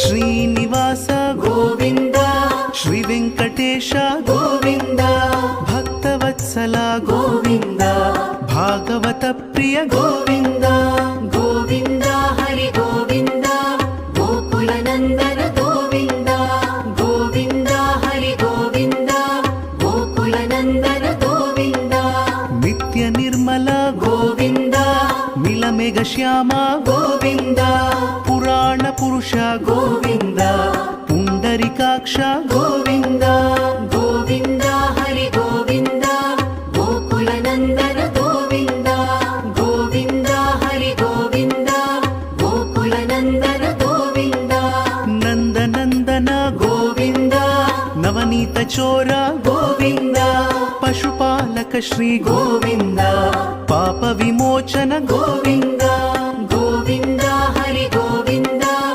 ಶ್ರೀನಿವಾಸ ಗೋವಿಂದ ಶ್ರೀ ವೆಂಕಟೇಶ ಗೋವಿಂದ ಭಕ್ತವತ್ಸಲ ಗೋವಿಂದ ಭಾಗವತ ಪ್ರಿಯ ಗೋವಿಂದ ಗೋವಿಂದ ಹರಿ ಗೋವಿಂದ ಗೋಕುಲ ನಂದನ ಗೋವಿಂದ ಗೋವಿಂದ ಹರಿ ಗೋವಿಂದ ಗೋಕುಲ ನಂದನ ಗೋವಿಂದ ನಿತ್ಯ ನಿರ್ಮಲ ಗೋವಿಂದ ನೀಲಮೇಘ ಶ್ಯಾಮ ಗೋವಿಂದ ಪುರಾಣ ಪುರುಷ ಗೋವಿಂದ ಪುಂಡರಿಕಾಕ್ಷ ಗೋವಿಂದ ಗೋವಿಂದ ಹರಿ ಗೋವಿಂದ ಗೋಕುಲ ನಂದನ ಗೋವಿಂದ ಗೋವಿಂದ ಹರಿ ಗೋವಿಂದ ಗೋಕುಲ ನಂದನ ಗೋವಿಂದ ನಂದನಂದನ ಗೋವಿಂದ ನವನೀತ ಚೋರ ಗೋವಿಂದ ಪಶುಪಾಲಕ ಶ್ರೀ ಗೋವಿಂದ ಪಾಪ ವಿಮೋಚನ ಗೋವಿಂದ